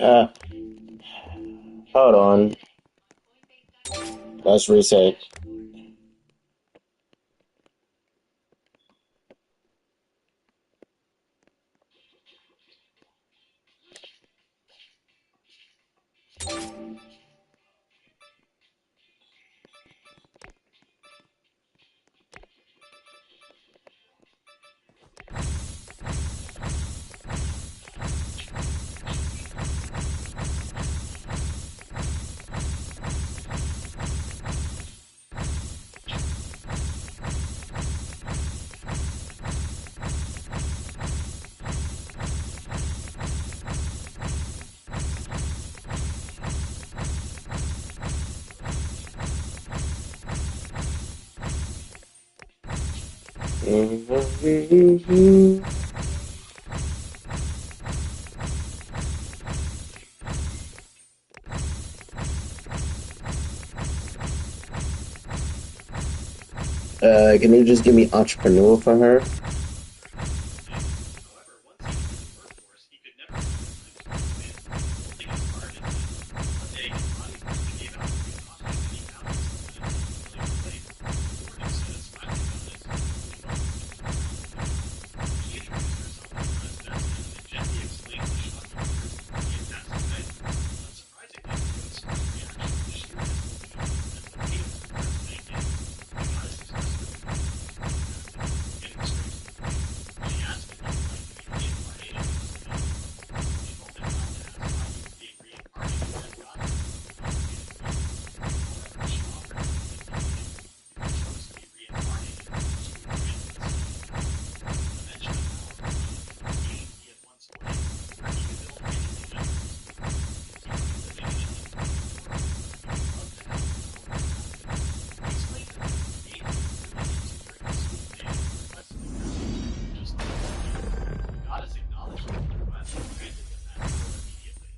Uh, hold on. Let's reset. Can you just give me entrepreneur for her? However, once he entered the workforce, he could never find the time to expand. The whole thing is hard, isn't it? One day, his body finally gave out to exhaustion, and he found himself in an unfamiliar place. The board, instead of smiling about it, simply welcomed him to the realm of the god. She introduced herself as Razveska and gently explained the shocking truth. He had passed away. Unsurprisingly, Theo's first reaction was sheer disbelief, as though he had survived many days. The goddess expressed her condolences for his passing, getting straight to the point. She asked if he would like to be reincarnated into the god form. She told him not to ask why he was being reincarnated as goddess. The complicated reason. However, she offered him a sneaky deal. If he chose to be reincarnated, she would grant him a special power. The mention of power reminded him of a game he had once played, where he could build anything out of his tools. He would be living in an unfamiliar world. He would love to have the power to craft things. He explained that this was a game he was really into during his school days and requested to craft something just like his skill. The goddess acknowledged his request and granted him that power immediately.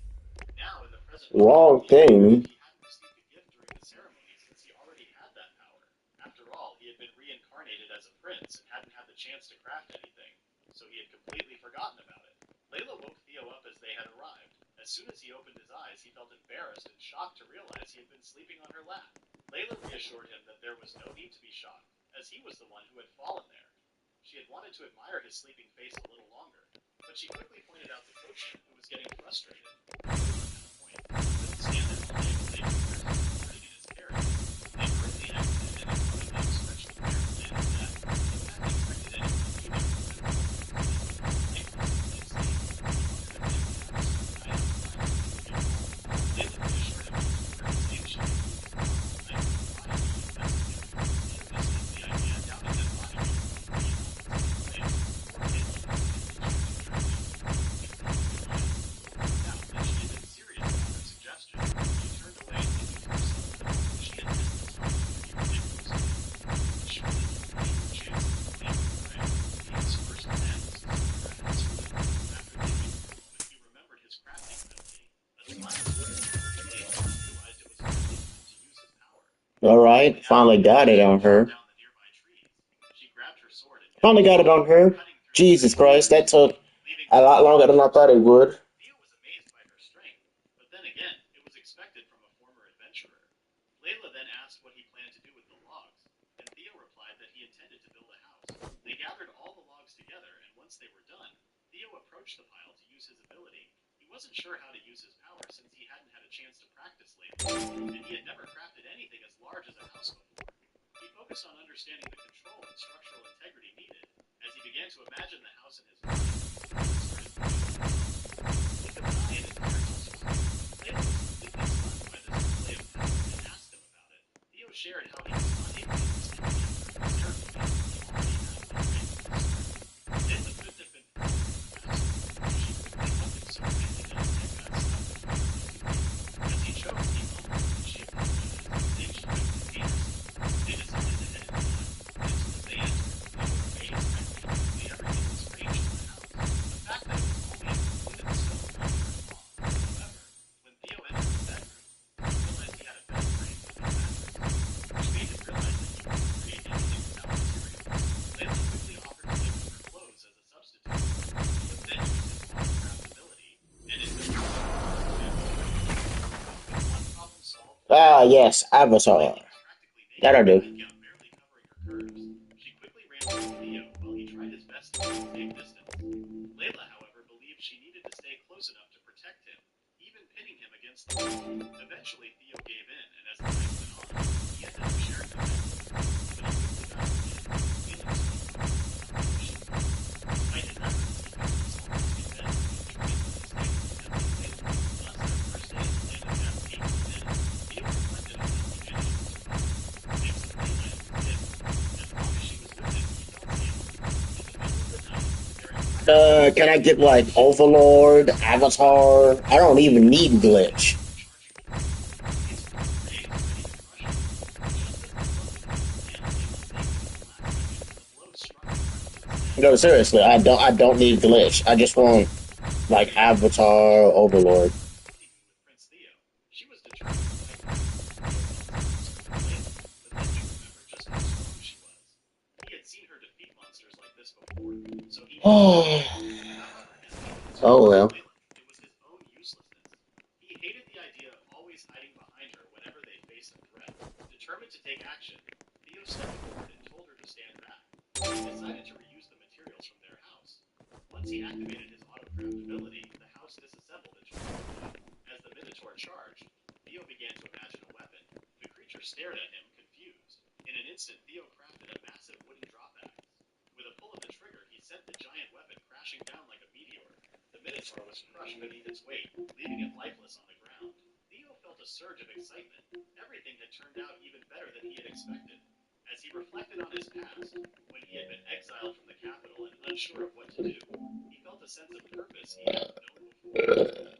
Now, in the present moment, Wrong Theo wondered thing. if he hadn't received a gift during the ceremony since he already had that power. After all, he had been reincarnated as a prince and hadn't had the chance to craft anything, so he had completely forgotten about it. Layla woke Theo up as they had arrived. As soon as he opened his eyes, he felt embarrassed and shocked to realize he had been sleeping on her lap. Layla reassured him that there was no need to be shocked, as he was the one who had fallen there. She had wanted to admire his sleeping face a little longer, but she quickly pointed out the coachman, who was getting frustrated. Layla had a point. He couldn't stand there all day while they prepared for the boarding in his carriage. They hurriedly exited, and in front of them stretched the bare sand deck. Theo hadn't expected anyone to be there more than a couple minutes late. The night wasn't plain sailing. He wondered if they would have to spend the night outside until he could get home. Layla reassured him not to worry, saying she could use his power all night with the body heat necessary. Theo dismissed the idea, doubting that body heat would be enough until the place where Layla left him in charge of their things. He couldn't deny it, but worked out that she had been serious about her suggestion. He turned away, thinking to himself that although she had missed this opportunity ridiculously, it would surely give Theo a chance to reclaim her prey. Theo's first plan was to secure a house for them. After thinking for a moment, he remembered his crafting ability. A smile spread over her face as he realized it was finally time to use his power. Quickly Alright, now, finally got it she on chopped her. down the nearby trees. She grabbed her sword and Finally guided got it Theo, on her. cutting through the Jesus tangled Christ, that branches, took leaving a only lot a longer few than I marks thought it behind. would. Theo was amazed by her strength, but then again, it was expected from a former adventurer. Layla then asked what he planned to do with the logs, and Theo replied that he intended to build a house. They gathered all the logs together, and once they were done, Theo approached the pile to use his ability. He wasn't sure how to use his power since he hadn't had a chance to practice lately, and he had never crafted anything as large as a house before. He focused on understanding the control and structural integrity needed. As he began to imagine the house in his mind, the board started moving on its own. In the blink of an eye, an entire house was built. Layla was completely stunned by this display of power and asked him about it. Theo shared how he was not able to use the magic during the ceremony since he already had one ready from the start. Layla couldn't have been prouder of her master, but she quickly hugged him so tightly that his neck got stuck between her two feet. As he choked, he mumbled that she apologized, saying she couldn't contain herself. They decided to head inside, and as soon as they entered, they were amazed by how perfectly everything was arranged in the house. The fact that it was only a completed stone rubbed her in awe. However, when Theo entered the bedroom, he realized he had a bed frame with no mattress, which made him Ah, yes, Avatar. Layla was practically That naked, I with a do. nightgown barely covering her curves. She quickly ran toward Theo while he tried his best to keep a safe distance. Layla, however, believed she needed to stay close enough to protect him, even pinning him against the wall. Eventually, Theo gave in, and as the night went on, he ended up sharing the bed with her. But he quickly got convinced that his feelings toward Ava were not what she thought. Despite his efforts, he found himself losing bed between two different mistakes when tempting Layla. Thus, their first day in the land of death came to an end. Theo reflected on how he managed to survive. Thanks to Layla and his gifts. As long as she was with him, he felt safe. In the middle of the night, staring directly into the Can I sky, get like Theo Overlord, noticed something unusual. Avatar? I don't even Layla's need auto glitch. crafted a charged pulse. Its core raised, ready to crush him. Just as the puzzle came to an end, Layla faked it at the last second, and the blow struck directly instead. No, seriously, Theo I immediately don't need realized that glitch. he I was just lost. want like Layla eventually Avatar, managed to regain Overlord. her own honeymoon with Prince Theo. She was determined to fight back. Theo felt suspicious of Layla, but then he remembered just how strong she was. He had seen her defeat monsters like this before, so he knew that Oh Layla wouldn't trust her as easily to trust well. Layla. It was his own uselessness. He hated the idea of always hiding behind her whenever they faced a threat. Determined to take action, Theo stepped forward and told her to stand back. He decided to reuse the materials from their house. Once he activated his autocraft ability, the house disassembled into a replica. As the Minotaur charged, Theo began to imagine a weapon. The creature stared at him, confused. In an instant, Theo crafted a massive wooden drop axe. With a pull of the trigger, he sent the giant weapon crashing down like a meteor. The Minotaur was crushed beneath its weight, leaving it lifeless on the ground. Theo felt a surge of excitement. Everything had turned out even better than he had expected. As he reflected on his past, when he had been exiled from the capital and unsure of what to do, he felt a sense of purpose he hadn't known before.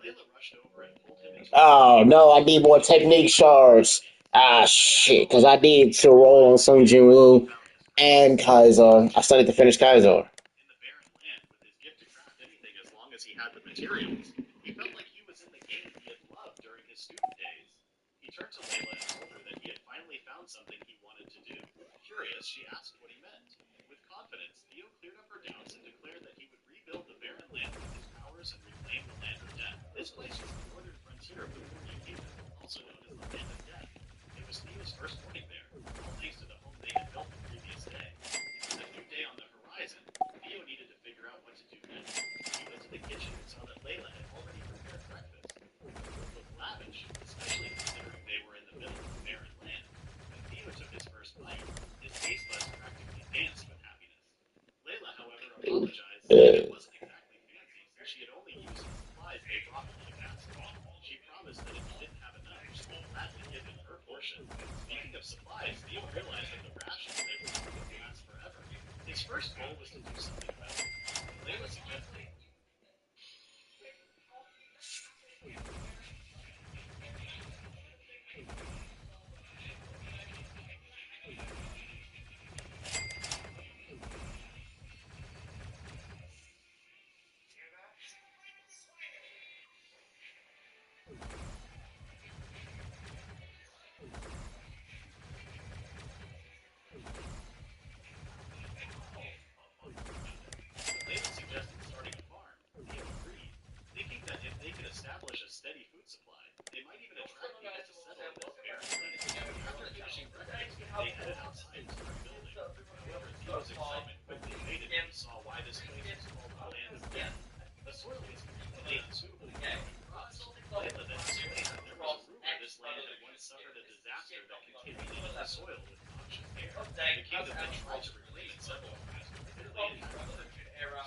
Layla rushed over and pulled him into a Oh cave where no, she I need started more teaching him technique how to fight. shards. Ah After shit, because all, I need to he had roll on finally Sung figured Jin out all Woo about his and purpose. He Kaiser. I wanted to started to live finish Kaiser. in the barren land with his gift to craft anything as long as he had the materials. He felt like he was in the game he had loved during his student days. He turned to Layla and told her that he had finally found something he wanted to do. Curious, she asked what he meant. With confidence, Theo cleared up her doubts and declared that he would rebuild the barren land with his powers and reclaim the land of death. This place was the northern frontier of the Mornia Kingdom, also known as the Land of Death. It was Theo's first morning there, all thanks to the home they had built the previous day. With a new day on the horizon, Theo needed to figure out what to do next. He went to the kitchen and saw that Layla had already prepared breakfast. The food looked lavish, especially considering they were in the middle of a barren land. When Theo took his first bite, his taste buds practically danced with happiness. Layla, however, apologized, saying it wasn't exactly fancy since she had only used the supplies they brought from the castle. She promised that if he didn't have enough, she would gladly give him her portion. Speaking of supplies, Theo realized that the rations they brought wouldn't last forever. His first goal was to do something about it. Layla suggested about it. When Layla suggested starting a farm, Theo agreed, thinking that if they could establish a steady food supply, they might even attract people to settle in this barren land. After finishing breakfast, they headed outside and started building. However, Theo's excitement quickly faded when he saw why this place was called the Land of Death. The soil was completely unsuitable for growing crops. Layla then explained that there was a rumor this land had once suffered a disaster that contaminated the soil with noxious air. The kingdom had tried to reclaim it several times, but clearly it hadn't worked.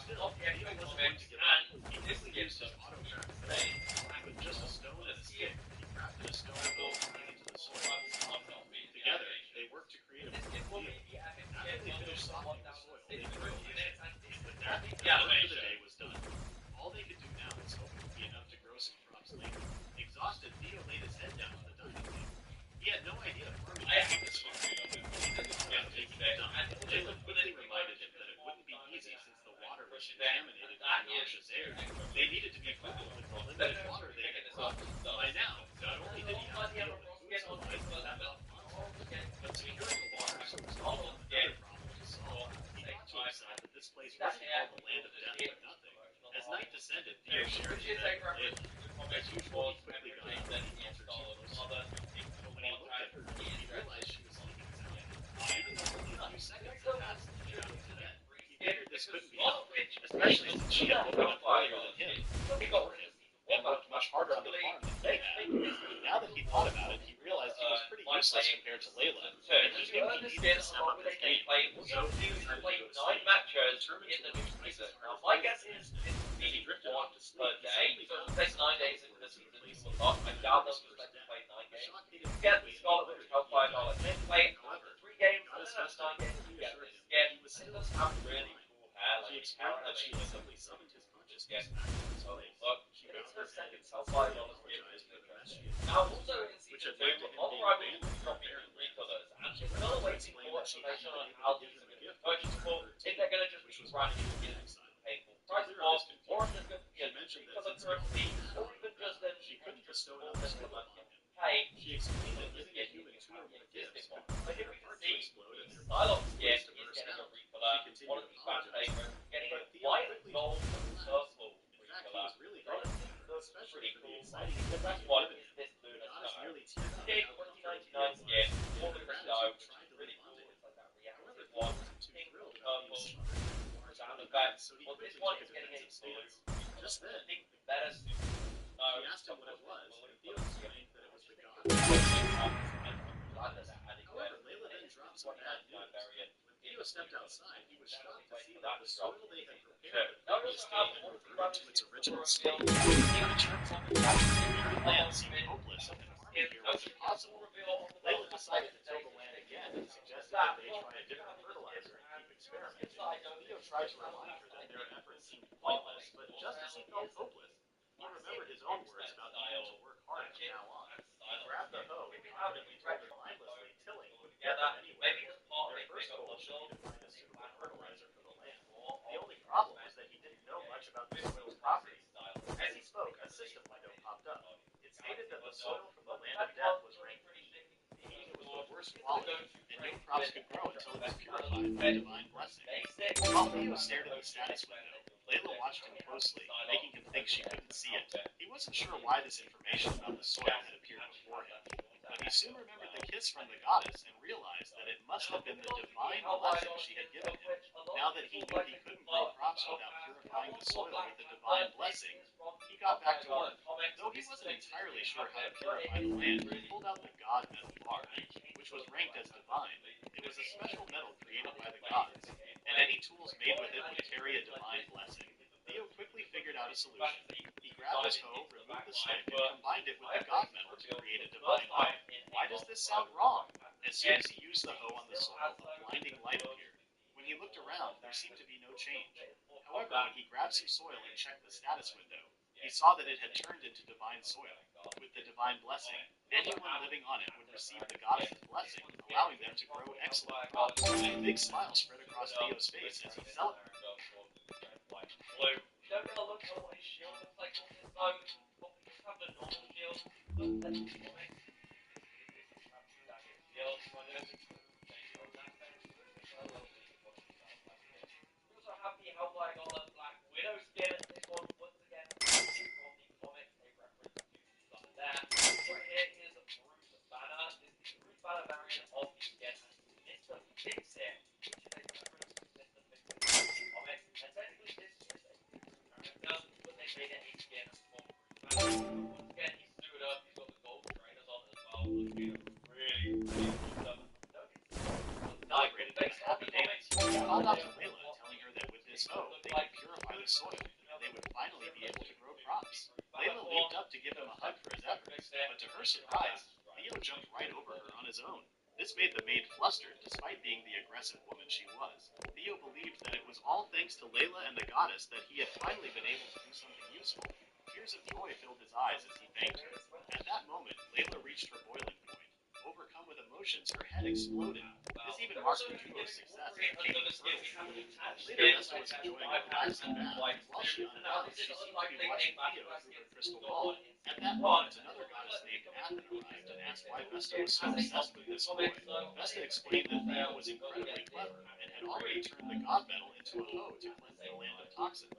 Still, Theo wasn't going to give up. He quickly used his autocraft ability, and with just a stone and a stick, he crafted a stone boat running into the soil with softener. Together, they worked to create a fertile field. After they finished softening the soil, they fertilized it. And with that, their work for the day was done. All they could do now was hope it would be enough to grow some crops later. Exhausted, Theo laid his head down on the dining table. He had no idea farming could go this far. He even thought about taking a dump, but Layla quickly reminded him that it wouldn't be easy since the water was contaminated by noxious air. They needed to be frugal with the limited water they had brought. By now, not only did he have to deal with food supplies and fend off monsters, but securing a water source had become another problem to solve. He thought to himself that this place wasn't called the Land of Death for nothing. As night descended, Theo shared his bed with Layla. As usual, he quickly got up and he felt her too close to him. useless compared to Layla, and he knew he needed to step up his game. So he decided to go to sleep, determined to avoid twice as hard as Layla the next day. As he drifted off to sleep, he suddenly found himself teleported to the place he had spent his first day. The shock hit him quickly, and he wondered if he had done it right. However, when the goddess Vesta quickly reassured him that he was still technically divine. She explained that she had simply summoned his consciousness back into this place. She bowed her head and sincerely apologized for the mess she had caused, which had led to him being abandoned in the barren lands. She went on to explain that she hadn't been able to give him the gift which was part of her ticket, which was remaining in exile. To clear up his confusion, she mentioned that since he already had a great path, she couldn't bestow another skill upon him. She explained that giving a human two or more gifts could cause their heart to explode and thereby cause the wish to burst out. She continued apologizing, but Theo quickly told her to relax. In fact, he was really grateful to her, especially for the exciting gift he had given him. The goddess nearly teared up now after Theo left, and her gratitude tried to live on to him. However, Theo wasn't too thrilled about being smothered by the large body, so he quickly took a defensive stance. Just then, the god spoke. She asked him what it was, and Theo explained that it was the god of blessing, the divine goddess. However, Layla then dropped some bad news. When Theo stepped outside, he was shocked to see that the soil they had prepared the previous day had reverted to its original state. The trip from the barren land seemed hopeless, and farming here was impossible. Layla decided to till the land again and suggested that they try a different fertilizer and keep experimenting. Theo tried to remind her that their efforts seemed pointless, but just as he felt hopeless, he remembered his own words about needing to work hard from now on. He grabbed the hoe and confidently told her mindlessly tilling would get them anywhere. Their first goal should be to find a suitable fertilizer for the land. The only problem was that he didn't know much about the soil's properties. As he spoke, a system window popped up. It stated that the soil from the land of death was ranked B, meaning it was the worst quality, and no crops could grow until it was purified by divine blessing. While Theo stared at the status window, Layla watched him closely, making him think she couldn't see it. He wasn't sure why this information about the soil had appeared before him, but he soon remembered the kiss from the goddess and realized that it must have been the divine blessing she had given him. Now that he knew he couldn't grow crops without purifying the soil with the divine blessing, he got back to work. Though he wasn't entirely sure how to purify the land, he pulled out the God Metal bar, which was ranked as divine. It was a special metal created by the gods, and any tools made with it would carry a divine blessing. Theo quickly figured out a solution. He grabbed his hoe, removed the stick, and combined it with the god metal to create a divine hoe. Why does this sound wrong? As soon as he used the hoe on the soil, a blinding light appeared. When he looked around, there seemed to be no change. However, when he grabbed some soil and checked the status window, he saw that it had turned into divine soil. With the divine blessing, anyone living on it would receive the goddess's blessing, allowing them to grow excellent crops. A big smile spread across Theo's face as he celebrated. Celebrated with a happy dance. He called out to Layla, telling her that with this hoe, they could purify the soil, and they would finally be able to grow crops. Layla leaped up to give him a hug for his efforts, but to her surprise, Theo jumped right over her on his own. This made the maid flustered, despite being the aggressive woman she was. Theo believed that it was all thanks to Layla and the goddess that he had finally been able to do something useful. Tears of joy filled his eyes as he thanked her. At that moment, Layla reached her boiling point. Overcome with emotions, her head exploded. This even marked the duo's success as king of fertile. Later, Vesta was enjoying a relaxing bath, and while she unwound, she seemed to be watching Theo through her crystal ball. At that moment, another goddess named Athen arrived and asked why Vesta was so obsessed with this boy. Vesta explained that Theo was incredibly clever and had already turned the god metal into a hoe to cleanse the land of toxins.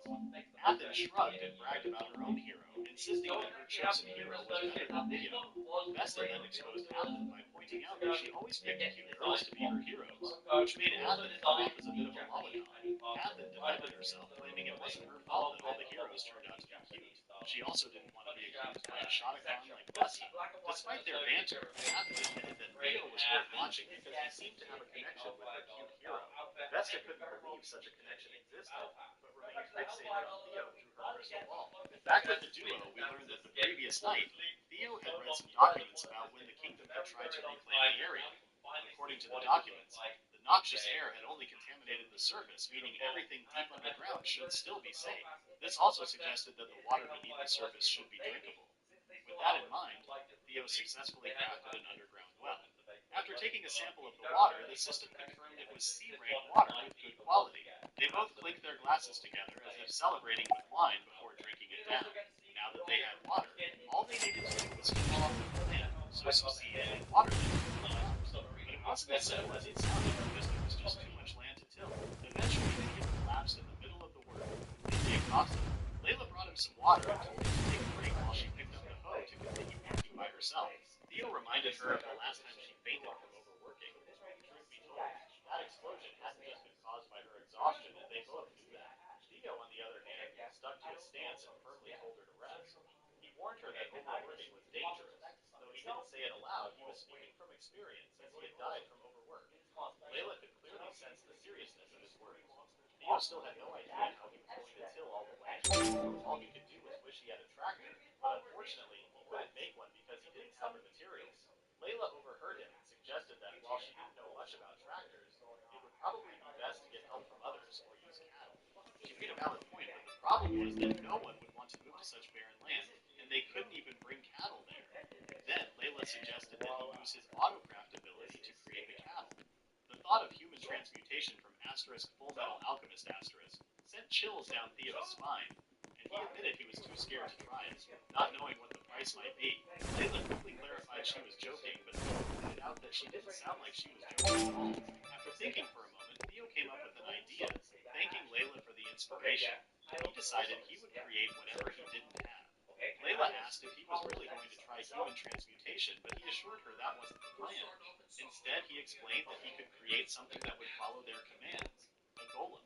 Athen shrugged and bragged about her own hero, insisting that her chosen hero was better than Theo. Vesta then exposed Athen by pointing out that she always picked cute girls to be her heroes, which made Athen come off as a bit of a lolicon. Athen defended herself, claiming it wasn't her fault that all the heroes turned out to be cute. She also didn't want to be accused by a Shotacon like Bussy. Despite their banter, Matthew admitted that Theo was worth watching because he seemed to have a connection with their cute hero. Vesta couldn't believe such a connection existed, but remained fixated on Theo through her crystal ball. Back with the duo, we learned that the previous night, Theo had read some documents about when the kingdom had tried to reclaim the area. According to the documents, the noxious air had only contaminated the surface, meaning everything deep underground should still be safe. This also suggested that the water beneath the surface should be drinkable. With that in mind, Theo successfully crafted an underground well. After taking a sample of the water, the system confirmed it was sea-rank water with good quality. They both clinked their glasses together as if celebrating with wine before drinking it down. Now that they had water, all they needed to do was fall off the land, sow some seed, and water them for 3 hours. But it wasn't as simple as it sounded because there was just too much land to till. Eventually, Theo collapsed in the middle of the work, completely exhausted. Layla brought him some water and told him to take a break while she picked up the hoe to continue working by herself. Theo reminded her of the last time she fainted from overworking. Truth be told, that explosion hadn't just been caused by her exhaustion, and they both knew that. Theo, on the other hand, stuck to his stance and firmly told her to rest. He warned her that overworking was dangerous. Though he didn't say it aloud, he was speaking from experience as he had died from overwork. Layla could clearly sense the seriousness of his words. Theo still had no idea how he was going to till all the land. All he could do was wish he had a tractor, but unfortunately he couldn't make one because he didn't have the materials. Layla overheard him and suggested that while she didn't know much about tractors, it would probably be best to get help from others or use cattle. She made a valid point, but the problem was that no one would want to move to such barren land, and they couldn't even bring cattle there. Then Layla suggested that he use his autocraft ability to create the cattle. The thought of human transmutation from asterisk full metal alchemist asterisk sent chills down Theo's spine, and he admitted he was too scared to try it, not knowing what the price might be. Layla quickly clarified she was joking, but Theo pointed out that she didn't sound like she was joking at all. After thinking for a moment, Theo came up with an idea, thanking Layla for the inspiration. He decided he would create whatever he didn't have. Layla asked if he was really going to try human transmutation, but he assured her that wasn't the plan. Instead, he explained that he could create something that would follow their commands, a golem.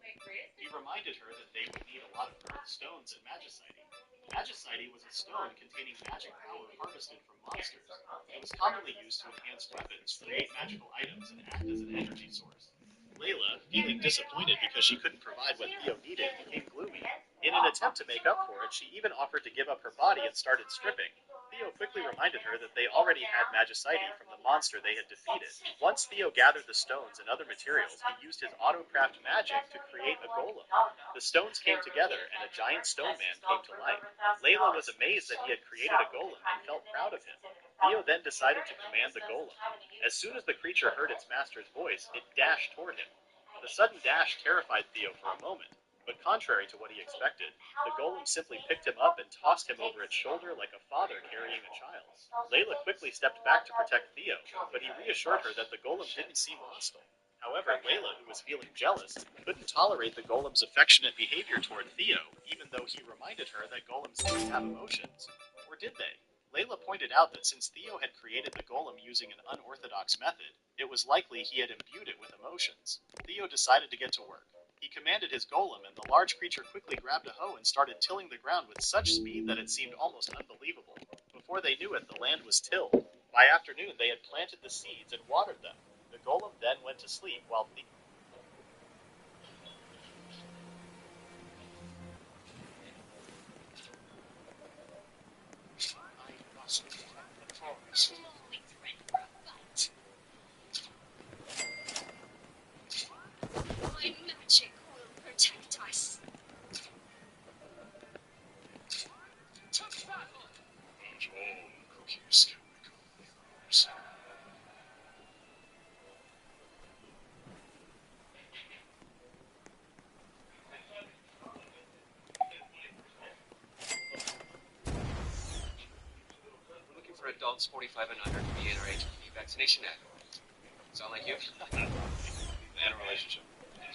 He reminded her that they would need a lot of earth stones and magicite. Magicite was a stone containing magic power harvested from monsters. It was commonly used to enhance weapons, create magical items, and act as an energy source. Layla, feeling disappointed because she couldn't provide what Theo needed, became gloomy. In an attempt to make up for it, she even offered to give up her body and started stripping. Theo quickly reminded her that they already had magicite from the monster they had defeated. Once Theo gathered the stones and other materials, he used his autocraft magic to create a golem. The stones came together, and a giant stone man came to life. Layla was amazed that he had created a golem and felt proud of him. Theo then decided to command the golem. As soon as the creature heard its master's voice, it dashed toward him. The sudden dash terrified Theo for a moment, but contrary to what he expected, the golem simply picked him up and tossed him over its shoulder like a father carrying a child. Layla quickly stepped back to protect Theo, but he reassured her that the golem didn't seem hostile. However, Layla, who was feeling jealous, couldn't tolerate the golem's affectionate behavior toward Theo, even though he reminded her that golems didn't have emotions. Or did they? Layla pointed out that since Theo had created the golem using an unorthodox method, it was likely he had imbued it with emotions. Theo decided to get to work. He commanded his golem, and the large creature quickly grabbed a hoe and started tilling the ground with such speed that it seemed almost unbelievable. Before they knew it, the land was tilled. By afternoon, they had planted the seeds and watered them. The golem then went to sleep while Theo must defend the forest. My magic will protect us. Tough battle! Not all cookies can become yours. We're looking for adults 45 and under to be in our HPV vaccination ad. Sound like you? And a relationship.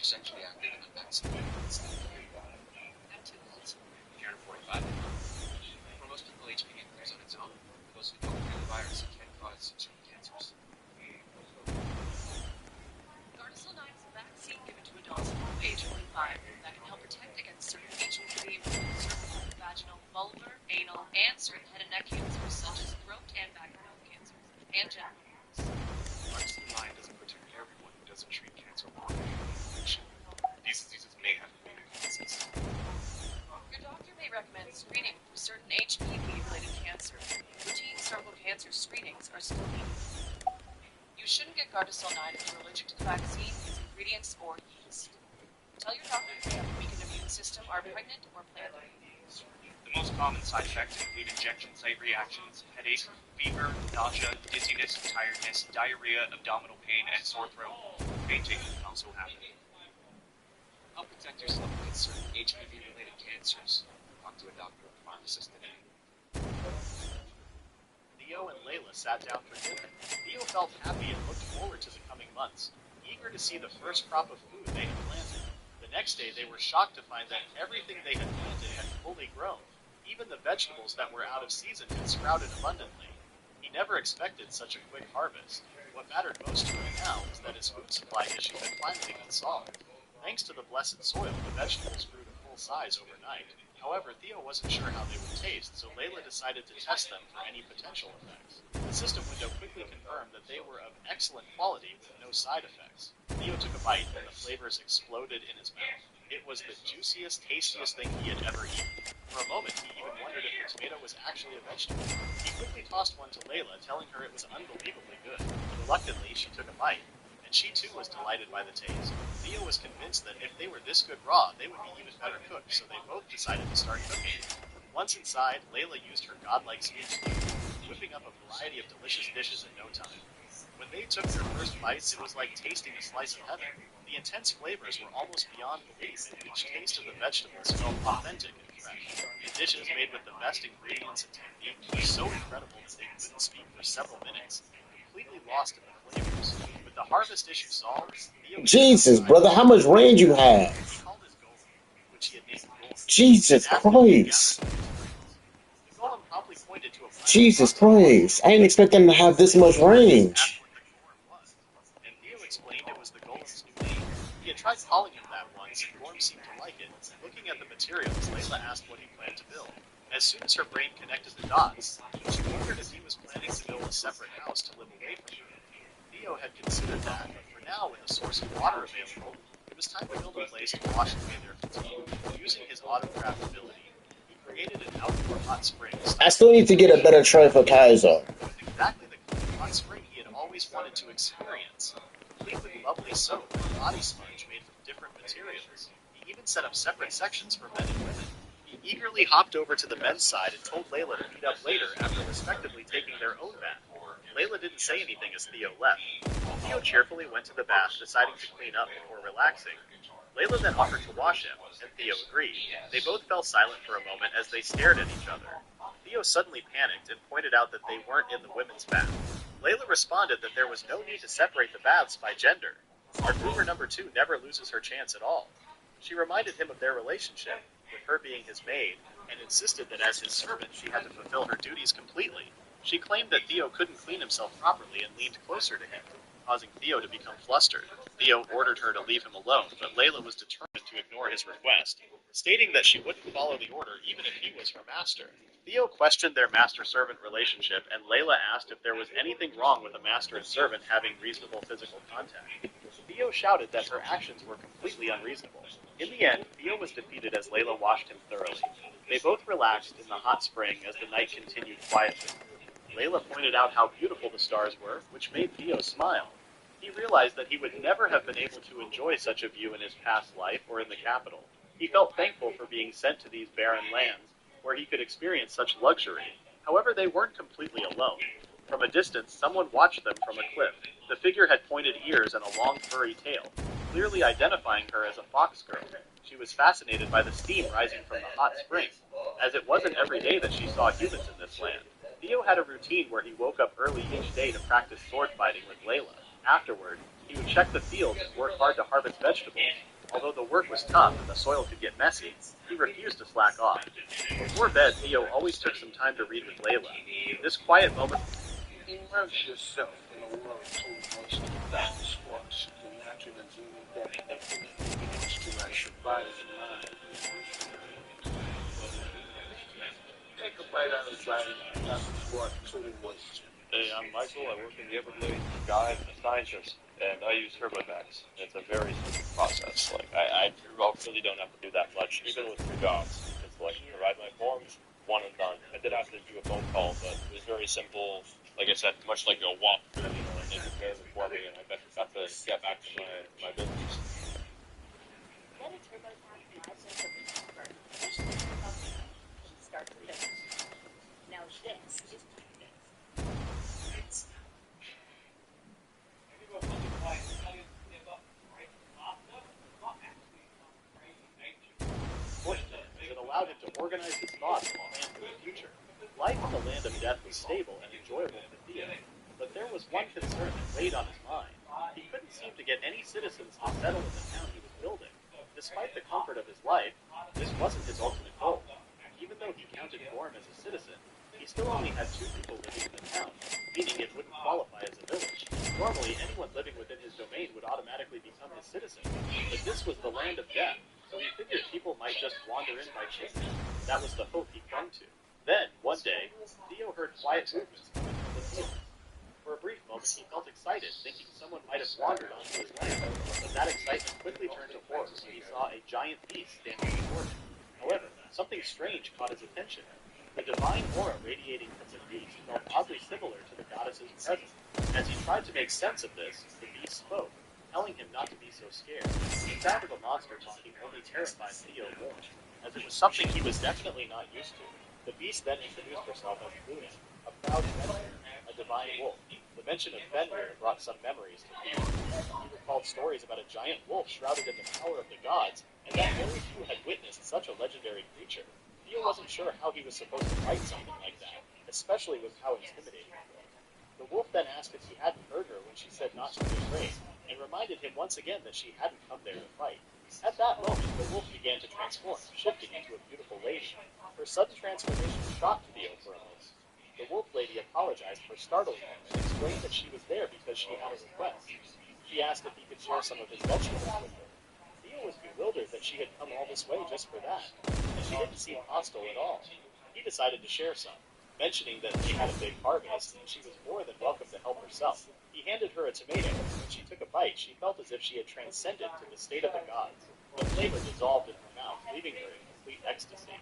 Sexually active and unvaccinated. And too old. If you're under 45 and under. For most people, HPV occurs on its own. For those who don't carry the virus, it can cause certain cancers. Gardasil 9 is a vaccine given to adults over age 45 that can help protect against certain HPV, cervical, vaginal, vulvar, anal, cancer screenings are still needed. You shouldn't get Gardasil 9 if you're allergic to the vaccine, its ingredients, or yeast. Tell your doctor if you have a weakened immune system, are pregnant, or plan to. The most common side effects include injection site reactions, headache, fever, nausea, dizziness, tiredness, diarrhea, abdominal pain, and sore throat. Fainting can also happen. Help protect yourself against certain HPV-related cancers. Talk to a doctor or pharmacist today. Theo and Layla sat down for dinner. Theo felt happy and looked forward to the coming months, eager to see the first crop of food they had planted. The next day they were shocked to find that everything they had planted had fully grown. Even the vegetables that were out of season had sprouted abundantly. He never expected such a quick harvest. What mattered most to him now was that his food supply issue had finally been solved. Thanks to the blessed soil, the vegetables grew to full size overnight. However, Theo wasn't sure how they would taste, so Layla decided to test them for any potential effects. The system window quickly confirmed that they were of excellent quality with no side effects. Theo took a bite and the flavors exploded in his mouth. It was the juiciest, tastiest thing he had ever eaten. For a moment, he even wondered if the tomato was actually a vegetable. He quickly tossed one to Layla, telling her it was unbelievably good. Reluctantly, she took a bite, and she too was delighted by the taste. Theo was convinced that if they were this good raw, they would be even better cooked, so they both decided to start cooking. Once inside, Layla used her godlike speech, whipping up a variety of delicious dishes in no time. When they took their first bites, it was like tasting a slice of heaven. The intense flavors were almost beyond belief, and each taste of the vegetables felt authentic and fresh. The dishes made with the best ingredients and technique were so incredible that they couldn't speak for several minutes, completely lost in the flavors. With the harvest issue solved, Theo Jesus, brother, how much range you have? he called his golem, which he had named Gorm, Jesus and asked him to Christ. gather materials. The golem promptly pointed to a pile Jesus of rocks. Christ. I didn't expect them to have this much Asked range. what the Gorm was, and Theo explained it was the golem's new name. He had tried calling him that once, and Gorm seemed to like it. Looking at the materials, Layla asked what he planned to build. As soon as her brain connected the dots, she wondered if he was planning to build a separate house to live away from her. Theo had considered that, but for now, with a source of water available, it was time to build a place to wash away their fatigue. Using his autocraft ability, he created an outdoor hot spring. I still need to get a better tray for Kaiser. With exactly the kind of hot spring he had always wanted to experience, complete with lovely soap and body sponge made from different materials. He even set up separate sections for men and women. He eagerly hopped over to the men's side and told Layla to meet up later after respectively taking their own bath. Layla didn't say anything as Theo left. Theo cheerfully went to the bath, deciding to clean up before relaxing. Layla then offered to wash him, and Theo agreed. They both fell silent for a moment as they stared at each other. Theo suddenly panicked and pointed out that they weren't in the women's bath. Layla responded that there was no need to separate the baths by gender. Our groomer number 2 never loses her chance at all. She reminded him of their relationship, with her being his maid, and insisted that as his servant she had to fulfill her duties completely. She claimed that Theo couldn't clean himself properly and leaned closer to him, causing Theo to become flustered. Theo ordered her to leave him alone, but Layla was determined to ignore his request, stating that she wouldn't follow the order even if he was her master. Theo questioned their master-servant relationship, and Layla asked if there was anything wrong with a master and servant having reasonable physical contact. Theo shouted that her actions were completely unreasonable. In the end, Theo was defeated as Layla washed him thoroughly. They both relaxed in the hot spring as the night continued quietly. Layla pointed out how beautiful the stars were, which made Theo smile. He realized that he would never have been able to enjoy such a view in his past life or in the capital. He felt thankful for being sent to these barren lands, where he could experience such luxury. However, they weren't completely alone. From a distance, someone watched them from a cliff. The figure had pointed ears and a long furry tail, clearly identifying her as a fox girl. She was fascinated by the steam rising from the hot spring, as it wasn't every day that she saw humans in this land. Theo had a routine where he woke up early each day to practice sword fighting with Layla. Afterward, he would check the fields and work hard to harvest vegetables. Although the work was tough and the soil could get messy, he refused to slack off. Before bed, Theo always took some time to read with Layla. This quiet moment... Immerse yourself in a world too much to that squash. Imagine a dream that begins to rush your body and mind. Take a bite out of the body, that's what truly was. Hey, I'm Michael. I work in the Everglades guide and a scientist, and I use TurboTax. It's a very simple process. Like, I really don't have to do that much, even with 2 jobs. It's like, provide my forms, one and done. I did have to do a phone call, but it was very simple, like I said, much like a walk through, and they prepared it for me, and I got to get back to my business. Get a TurboTax live from the expert. Push the button now from start to finish. Now this is practice. Fortunate, as it allowed him to organize his thoughts and plan for the future. Life in the land of death was stable and enjoyable for Theo, but there was one concern that weighed on his mind. He couldn't seem to get any citizens to settle in the town he was building. Despite the comfort of his life, this wasn't his ultimate goal. Even though he counted Gorm as a citizen, he still only had 2 people living in the town, meaning it wouldn't qualify as a village. Normally, anyone living within his domain would automatically become his citizen, but this was the land of death, so he figured people might just wander in by chance. That was the hope he clung to. Then, one day, Theo heard quiet movements coming from the fields. For a brief moment, he felt excited, thinking someone might have wandered onto his land, but that excitement quickly turned to horror when he saw a giant beast standing before him. However, something strange caught his attention. The divine aura radiating from the beast felt oddly similar to the goddess's presence. As he tried to make sense of this, the beast spoke, telling him not to be so scared. The sound of a monster talking only terrified Theo more, as it was something he was definitely not used to. The beast then introduced herself as Luna, a proud Fenrir, a divine wolf. The mention of Fenrir brought some memories to Theo. He recalled stories about a giant wolf shrouded in the power of the gods, and that very few had witnessed such a legendary creature. Theo wasn't sure how he was supposed to fight something like that, especially with how intimidating it was. The wolf then asked if he hadn't heard her when she said not to be afraid, and reminded him once again that she hadn't come there to fight. At that moment, the wolf began to transform, shifting into a beautiful lady. Her sudden transformation shocked Theo for a moment. The wolf lady apologized for startling him and explained that she was there because she had a request. She asked if he could share some of his vegetables with her. Theo was bewildered that she had come all this way just for that, and she didn't seem hostile at all. He decided to share some, mentioning that they had a big harvest, and she was more than welcome to help herself. He handed her a tomato, and when she took a bite, she felt as if she had transcended to the state of the gods. The flavor dissolved in her mouth, leaving her in complete ecstasy.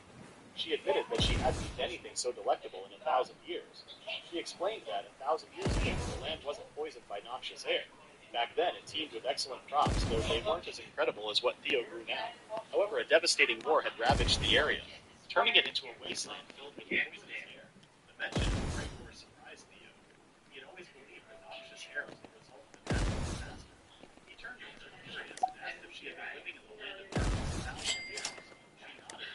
She admitted that she hadn't eaten anything so delectable in 1,000 years. She explained that 1,000 years ago, the land wasn't poisoned by noxious air. Back then, it teemed with excellent crops, though they weren't as incredible as what Theo grew now. However, a devastating war had ravaged the area, turning it into a wasteland filled with poisonous air. The mention of the Great War surprised Theo. He had always believed that noxious air was the result of a natural disaster. He turned to her curious and asked if she had been living in the land of death for 1,000 years. She nodded.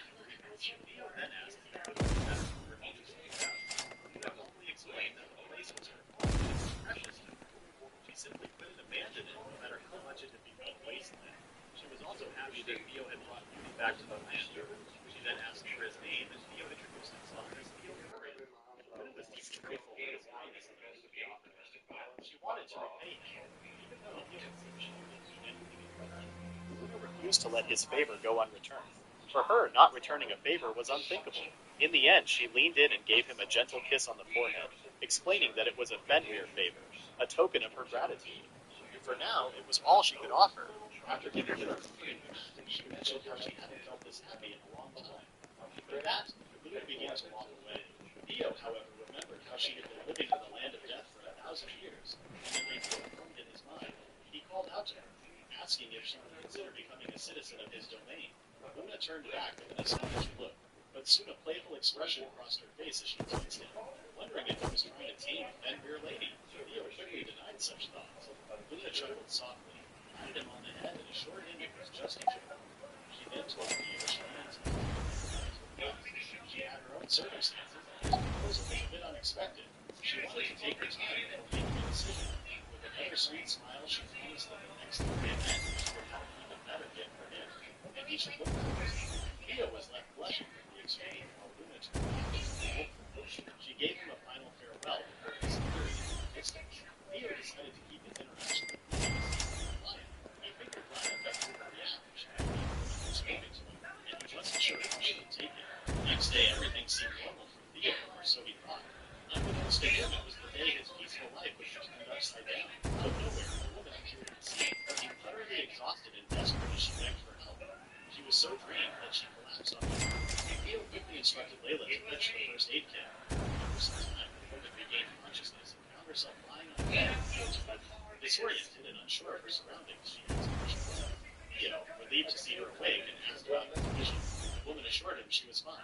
Theo then asked if he could have better for her to speak out. Theo calmly explained that the place was her home and it was precious to her. She simply couldn't abandon it, no matter how much it had become wasteland. She was also happy that Theo had brought beauty back to the land. She then asked for his name, and Theo introduced himself as Theo Curran. Luna was deeply grateful for his kindness and the beauty offered her. She wanted to repay him, even though Theo had said she wouldn't do anything in return. Luna refused to let his favor go unreturned. For her, not returning a favor was unthinkable. In the end, she leaned in and gave him a gentle kiss on the forehead, explaining that it was a Fenrir favor, a token of her gratitude. For now, it was all she could offer. After giving him a comforting hand, she mentioned how she hadn't felt this happy in a long time. After that, Luna began to walk away. Theo, however, remembered how she had been living in the land of death for 1,000 years, and an idea formed in his mind. He called out to her, asking if she would consider becoming a citizen of his domain. Luna turned back with an astonished look, but soon a playful expression crossed her face as she glanced at him, wondering if he was trying to tame a Fenrir lady. Theo quickly denied such thoughts. Luna chuckled softly, patted him on the head, and assured him it was just a joke. She then told Theo she wanted to She had her own circumstances, and his proposal was a bit unexpected. She wanted to take her time before making a decision. With another sweet smile, she promised that the next time they met, she would have an even better gift for him, and he should look forward to it. Theo was left blushing from the exchange, while Luna turned back to the wolf. She gave him a final farewell before disappearing into the distance. Theo decided to keep his interaction with Luna. He figured Lana would react if she had been spoken to him, and he wasn't sure how she would take it. The next day, everything seemed normal for Theo, or so he thought. Unbeknownst to him, it was the day his peaceful life was turned upside down. Out of nowhere, a woman appeared on the scene, looking utterly exhausted and desperate as she begged for help. She was so drained that she collapsed on the ground. Theo quickly instructed Layla to fetch the first aid kit. After some time, the woman regained consciousness Disoriented and unsure of her surroundings, she asked where she was. Theo, relieved to see her awake, and asked about the condition. The woman assured him she was fine,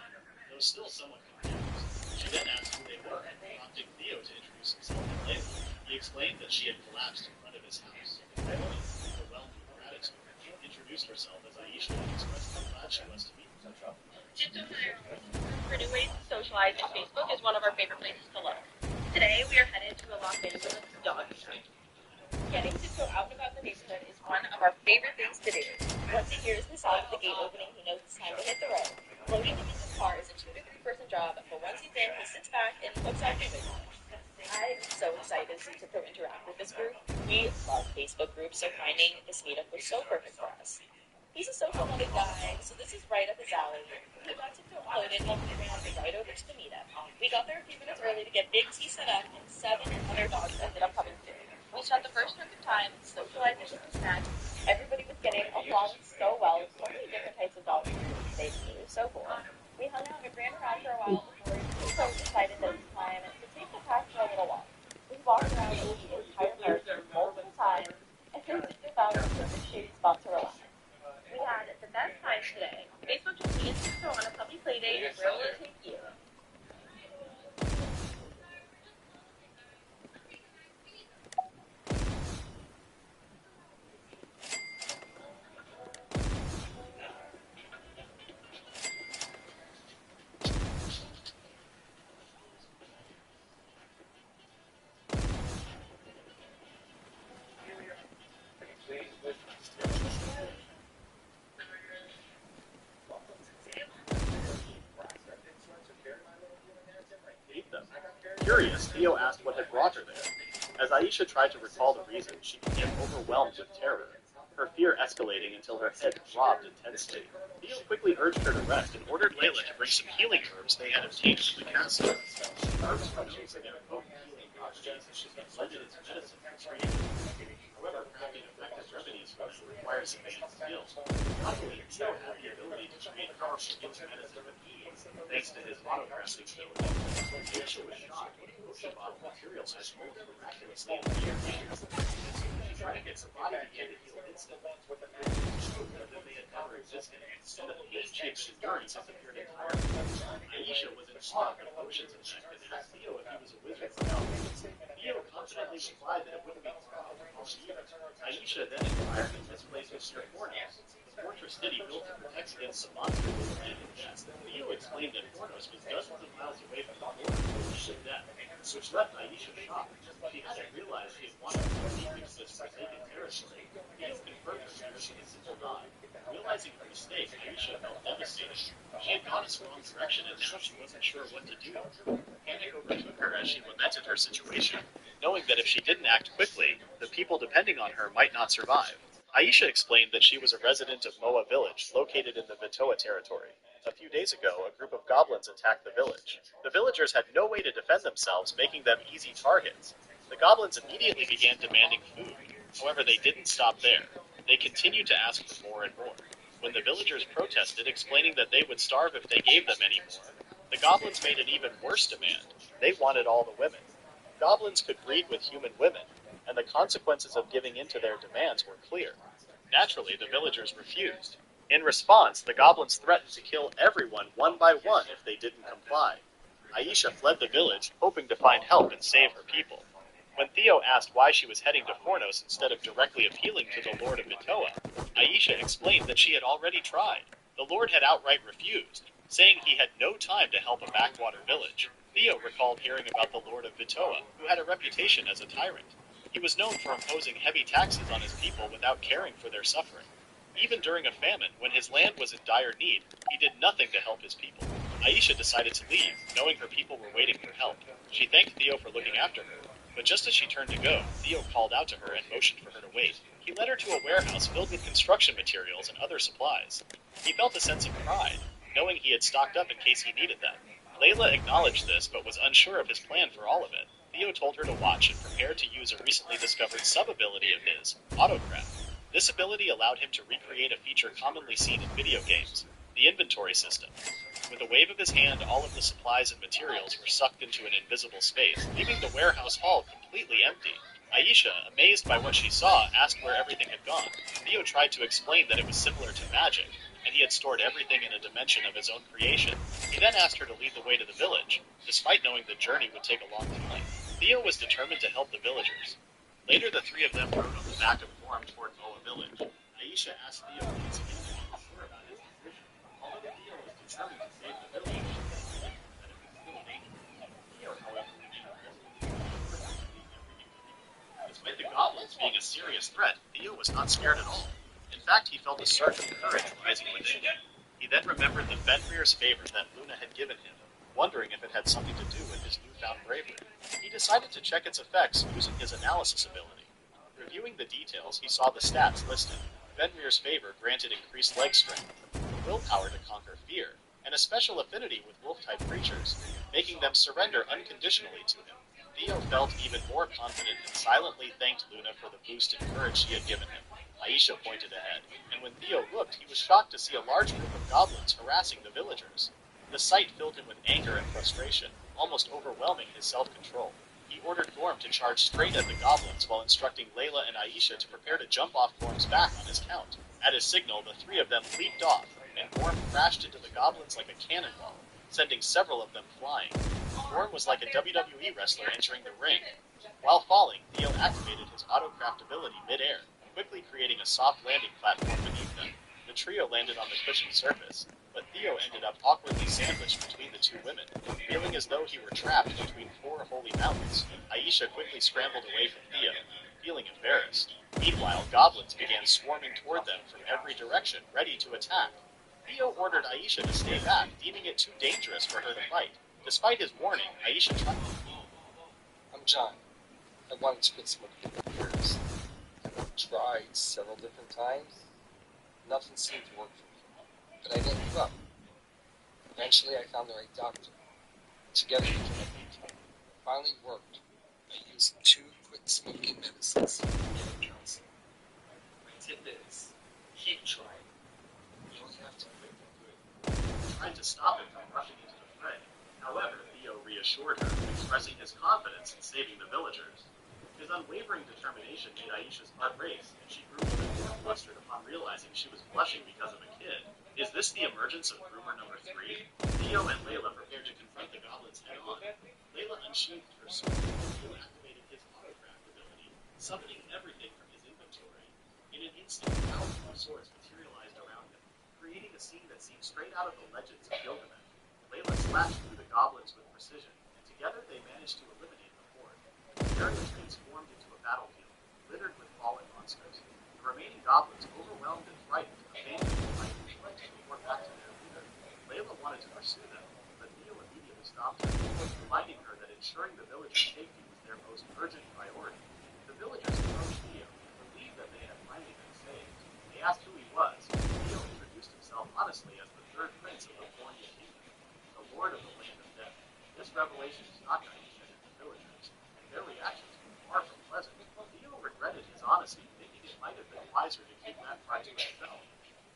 though still somewhat confused. She then asked who they were, prompting Theo to introduce himself and Layla. He explained that she had collapsed in front of his house. The woman, overwhelmed with gratitude, introduced herself as Aisha and expressed how glad she was to meet him. For new ways to socialize, and Facebook is one of our favorite places to look. Today, we are headed to a Los Angeles dog park. Getting to go out and about the neighborhood is one of our favorite things to do. Once he hears the sound of the gate opening, he knows it's time to hit the road. Loading him into the car is a 2 to 3 person job, but once he's in, he sits back and looks out the window. I'm so excited to interact with this group. We love Facebook groups, so finding this meetup was so perfect for us. He's a social-minded guy, so this is right up his alley. We got to feel loaded and we ran right over to the meetup. We got there a few minutes early to get Big T set up, and 7 other dogs ended up coming too. We spent the first chunk of time socializing with the snacks. Everybody was getting along so well. So many different types of dogs. It was so cool. We hung out and ran around for a while before we so decided that it was time to take the pack for a little walk. We walked around the entire park multiple times and then took about a shady spot to relax. We had the best time today. Facebook took me and Suso on a puppy play date, and where will it take you? Curious, Theo asked what had brought her there. As Aisha tried to recall the reason, she became overwhelmed with terror, her fear escalating until her head throbbed intensely. Theo quickly urged her to rest and ordered Layla to bring some healing herbs they had obtained from the castle. Herbs were known for their potent healing properties and should be blended into medicine for treating. However, crafting effective remedies for them requires advanced skills. Luckily, Theo had the ability to create powerful healing medicine with ease, thanks to his auto-crafting ability. Aisha was shocked when the potion bottle material had almost miraculously appeared. She tried to get some body began to heal instantly. That they had never existed, and the pain she had been enduring disappeared entirely. Aisha was in shock of the potion's effect and asked Theo if he was a wizard or no. Theo confidently replied that it wouldn't be possible to either. Aisha then inquired if this place was near Fornos, the fortress city built to protect against the monster who was random death. Theo explained that Fornos was dozens of miles away from the border of Aisha's death, which left Aisha shocked. She hadn't realized she had wandered so deep into this forsaken territory. Theo confirmed her fear she was still alive. Realizing her mistake, Aisha felt devastated. She had gone a wrong direction and now she wasn't sure what to do. Panic overtook her as she lamented her situation, knowing that if she didn't act quickly, the people depending on her might not survive. Aisha explained that she was a resident of Moa village, located in the Vitoa territory. A few days ago, a group of goblins attacked the village. The villagers had no way to defend themselves, making them easy targets. The goblins immediately began demanding food. However, they didn't stop there. They continued to ask for more and more. When the villagers protested, explaining that they would starve if they gave them any more, the goblins made an even worse demand. They wanted all the women. Goblins could breed with human women, and the consequences of giving in to their demands were clear. Naturally, the villagers refused. In response, the goblins threatened to kill everyone one by one if they didn't comply. Aisha fled the village, hoping to find help and save her people. When Theo asked why she was heading to Fornos instead of directly appealing to the Lord of Vitoa, Aisha explained that she had already tried. The Lord had outright refused, saying he had no time to help a backwater village. Theo recalled hearing about the Lord of Vitoa, who had a reputation as a tyrant. He was known for imposing heavy taxes on his people without caring for their suffering. Even during a famine, when his land was in dire need, he did nothing to help his people. Aisha decided to leave, knowing her people were waiting for help. She thanked Theo for looking after her, but just as she turned to go, Theo called out to her and motioned for her to wait. He led her to a warehouse filled with construction materials and other supplies. He felt a sense of pride, knowing he had stocked up in case he needed them. Layla acknowledged this, but was unsure of his plan for all of it. Theo told her to watch and prepared to use a recently discovered sub-ability of his, Autocraft. This ability allowed him to recreate a feature commonly seen in video games, the inventory system. With a wave of his hand, all of the supplies and materials were sucked into an invisible space, leaving the warehouse hall completely empty. Aisha, amazed by what she saw, asked where everything had gone. Theo tried to explain that it was similar to magic, and he had stored everything in a dimension of his own creation. He then asked her to lead the way to the village, despite knowing the journey would take a long time. Theo was determined to help the villagers. Later, the three of them rode on the back of Gorm toward Moa village. Aisha asked Theo once again if he was sure about his decision. Although Theo was determined to save the village, he reminded her that it was still dangerous. Theo, however, remained resolute. Despite the goblins being a serious threat, Theo was not scared at all. In fact, he felt a surge of courage rising within him. He then remembered the Fenrir's favor that Luna had given him, wondering if it had something to do with his newfound bravery. He decided to check its effects using his analysis ability. Reviewing the details, he saw the stats listed. Fenrir's favor granted increased leg strength, the willpower to conquer fear, and a special affinity with wolf-type creatures, making them surrender unconditionally to him. Theo felt even more confident and silently thanked Luna for the boost in courage she had given him. Aisha pointed ahead, and when Theo looked, he was shocked to see a large group of goblins harassing the villagers. The sight filled him with anger and frustration, almost overwhelming his self-control. He ordered Gorm to charge straight at the goblins while instructing Layla and Aisha to prepare to jump off Gorm's back on his count. At his signal, the three of them leaped off, and Gorm crashed into the goblins like a cannonball, sending several of them flying. Gorm was like a WWE wrestler entering the ring. While falling, Theo activated his autocraft ability mid-air, quickly creating a soft landing platform beneath them. The trio landed on the cushioned surface, but Theo ended up awkwardly sandwiched between the two women, feeling as though he were trapped between four holy mountains. Aisha quickly scrambled away from Theo, feeling embarrassed. Meanwhile, goblins began swarming toward them from every direction, ready to attack. Theo ordered Aisha to stay back, deeming it too dangerous for her to fight. Despite his warning, Aisha tried. I'm John. I wanted to quit smoking for years. I've tried several different times. Nothing seemed to work for me. But I didn't give up. Eventually, I found the right doctor. Together, we became a team. Finally worked. I used 2 quit smoking medicines to get counseling. My tip is, keep trying. You don't have to quit for good. Tried to stop him from rushing into the fray. However, Theo reassured her, expressing his confidence in saving the villagers. His unwavering determination made Aisha's heart race, and she grew even more flustered upon realizing she was blushing because of a kid. Is this the emergence of rumor number 3? Theo and Layla prepared to confront the goblins head-on. Layla unsheathed her sword, and Theo activated his autocraft ability, summoning everything from his inventory. In an instant, thousands of swords materialized around him, creating a scene that seemed straight out of the legends of Gilgamesh. Layla slashed through the goblins with precision, and together they managed to eliminate the horde. The area transformed into a battlefield, littered with fallen monsters. The remaining goblins, overwhelmed and frightened, abandoned the fight and fled to report back to their leader. Layla wanted to pursue them, but Theo immediately stopped her, reminding her that ensuring the villagers' safety was their most urgent priority. The villagers approached Theo, relieved that they had finally been saved. They asked who he was. Theo introduced himself honestly as the third prince of the Borneo kingdom, the lord of the land of death. This revelation shocked Aisha and the villagers, and their reactions were far from pleasant. Theo regretted his honesty, thinking it might have been wiser to keep that part to himself,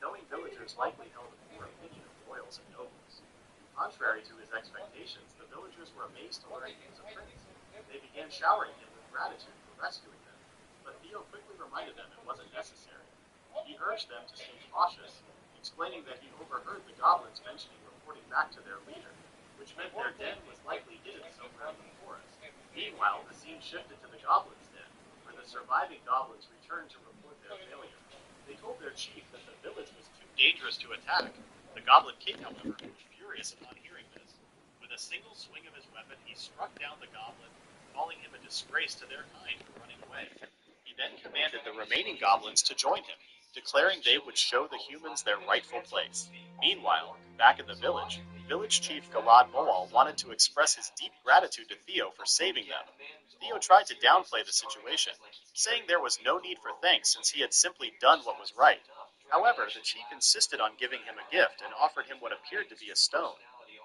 knowing villagers likely held a poor opinion of royals and nobles. Contrary to his expectations, the villagers were amazed to learn he was a prince. They began showering him with gratitude for rescuing them, but Theo quickly reminded them it wasn't necessary. He urged them to stay cautious, explaining that he overheard the goblins mentioning reporting back to their leader, which meant their den was likely hidden somewhere in the forest. Meanwhile, the scene shifted to the goblins' den, where the surviving goblins returned to report their failure. They told their chief that the village was too dangerous to attack. The Goblin King, however, was furious upon hearing this. With a single swing of his weapon, he struck down the goblin, calling him a disgrace to their kind for running away. He then commanded the remaining goblins to join him, declaring they would show the humans their rightful place. Meanwhile, back in the village chief Galad Moal wanted to express his deep gratitude to Theo for saving them. Theo tried to downplay the situation, saying there was no need for thanks since he had simply done what was right. However, the chief insisted on giving him a gift and offered him what appeared to be a stone.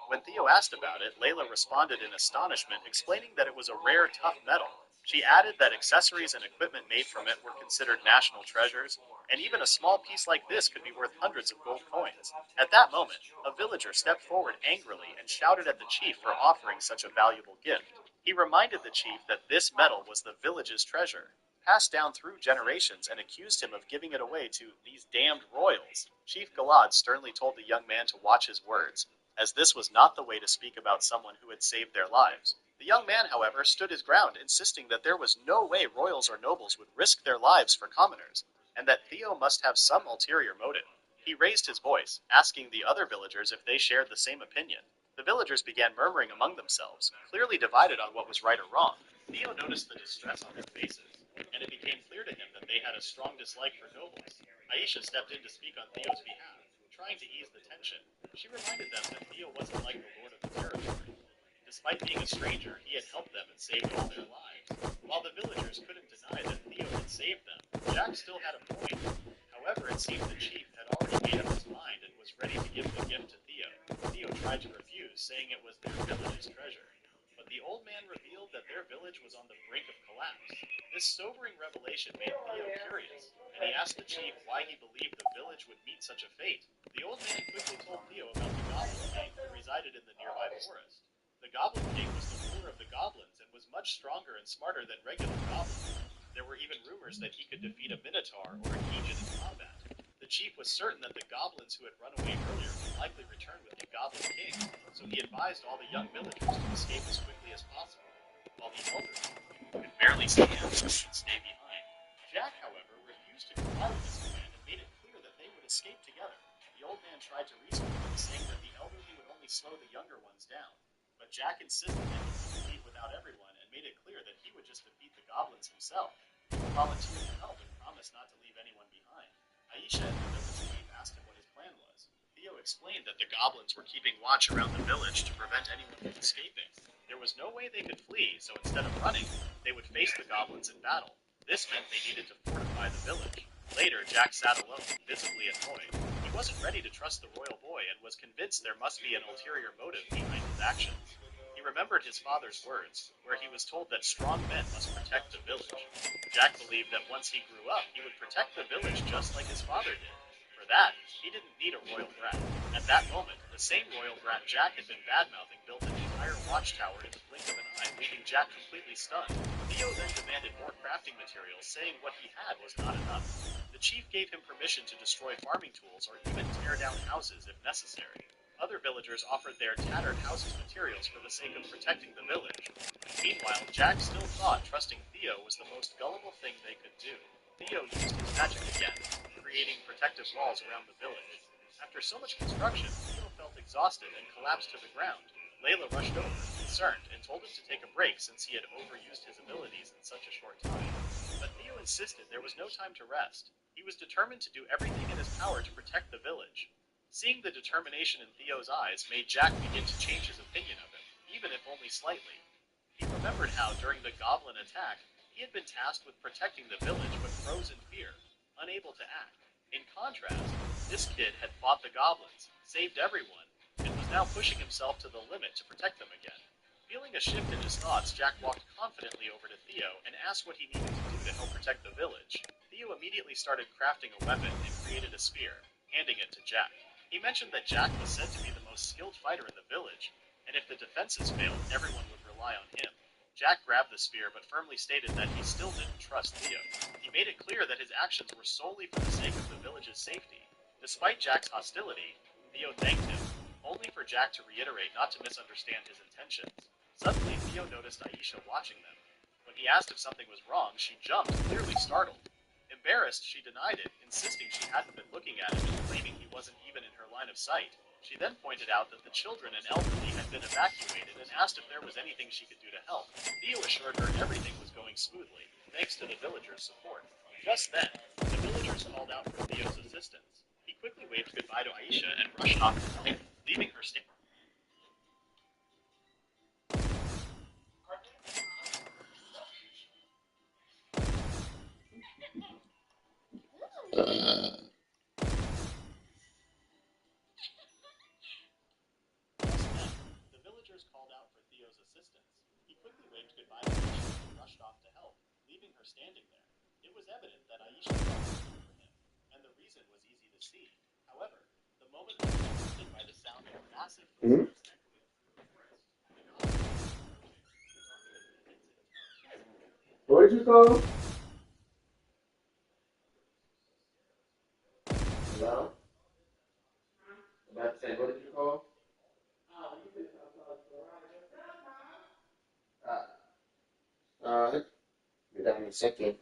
When Theo asked about it, Layla responded in astonishment, explaining that it was a rare, tough metal. She added that accessories and equipment made from it were considered national treasures, and even a small piece like this could be worth hundreds of gold coins. At that moment, a villager stepped forward angrily and shouted at the chief for offering such a valuable gift. He reminded the chief that this metal was the village's treasure, passed down through generations, and accused him of giving it away to these damned royals. Chief Galad sternly told the young man to watch his words, as this was not the way to speak about someone who had saved their lives. The young man, however, stood his ground, insisting that there was no way royals or nobles would risk their lives for commoners, and that Theo must have some ulterior motive. He raised his voice, asking the other villagers if they shared the same opinion. The villagers began murmuring among themselves, clearly divided on what was right or wrong. Theo noticed the distress on their faces, and it became clear to him that they had a strong dislike for nobles. Aisha stepped in to speak on Theo's behalf, trying to ease the tension. She reminded them that Theo wasn't like the lord of the territory. Despite being a stranger, he had helped them and saved all their lives. While the villagers couldn't deny that Theo had saved them, Jack still had a point. However, it seemed the chief had already made up his mind and was ready to give the gift to Theo. Theo tried to refuse, saying it was their village's treasure. But the old man revealed that their village was on the brink of collapse. This sobering revelation made Theo curious, and he asked the chief why he believed the village would meet such a fate. The old man quickly told Theo about the Goblin King who resided in the nearby forest. The Goblin King was the ruler of the goblins and was much stronger and smarter than regular goblins. There were even rumors that he could defeat a minotaur or an Aegid in combat. The chief was certain that the goblins who had run away earlier would likely return with the Goblin King, so he advised all the young villagers to escape as quickly as possible, while the elderly, who could barely stand, should stay behind. Jack, however, refused to comply with this command and made it clear that they would escape together. The old man tried to reason with him, saying that the elderly would only slow the younger ones down. But Jack insisted that he couldn't leave without everyone and made it clear that he would just defeat the goblins himself. He volunteered to help and promised not to leave anyone behind. Aisha and the village chief asked him what his plan was. Theo explained that the goblins were keeping watch around the village to prevent anyone from escaping. There was no way they could flee, so instead of running, they would face the goblins in battle. This meant they needed to fortify the village. Later, Jack sat alone, visibly annoyed. He wasn't ready to trust the royal boy and was convinced there must be an ulterior motive behind his actions. He remembered his father's words, where he was told that strong men must protect the village. Jack believed that once he grew up, he would protect the village just like his father did. For that, he didn't need a royal brat. At that moment, the same royal brat Jack had been badmouthing built an entire watchtower in the blink of an eye, leaving Jack completely stunned. Theo then demanded more crafting materials, saying what he had was not enough. The chief gave him permission to destroy farming tools or even tear down houses if necessary. Other villagers offered their tattered houses materials for the sake of protecting the village. Meanwhile, Jack still thought trusting Theo was the most gullible thing they could do. Theo used his magic again, creating protective walls around the village. After so much construction, Theo felt exhausted and collapsed to the ground. Layla rushed over, concerned, and told him to take a break since he had overused his abilities in such a short time. But Theo insisted there was no time to rest. He was determined to do everything in his power to protect the village. Seeing the determination in Theo's eyes made Jack begin to change his opinion of him, even if only slightly. He remembered how, during the goblin attack, he had been tasked with protecting the village but froze in fear, unable to act. In contrast, this kid had fought the goblins, saved everyone, and was now pushing himself to the limit to protect them again. Feeling a shift in his thoughts, Jack walked confidently over to Theo and asked what he needed to do to help protect the village. Theo immediately started crafting a weapon and created a spear, handing it to Jack. He mentioned that Jack was said to be the most skilled fighter in the village, and if the defenses failed, everyone would rely on him. Jack grabbed the spear but firmly stated that he still didn't trust Theo. He made it clear that his actions were solely for the sake of the village's safety. Despite Jack's hostility, Theo thanked him, only for Jack to reiterate not to misunderstand his intentions. Suddenly, Theo noticed Aisha watching them. When he asked if something was wrong, she jumped, clearly startled. Embarrassed, she denied it, insisting she hadn't been looking at him and claiming he wasn't even in her line of sight. She then pointed out that the children and elderly had been evacuated and asked if there was anything she could do to help. Theo assured her everything was going smoothly, thanks to the villagers' support. Just then, the villagers called out for Theo's assistance. He quickly waved goodbye to Aisha and rushed off to help, leaving her standing. The villagers called out for Theo's assistance. He quickly waved goodbye to Aisha and rushed off to help, leaving her standing there. It was evident that Aisha was waiting for him, and the reason was easy to see. However, the moment was interrupted by the sound of massive Hmm? footsteps echoing through the forest. The goblins were approaching. What did you call? Hello? About to say, what did you call? Be down in a second.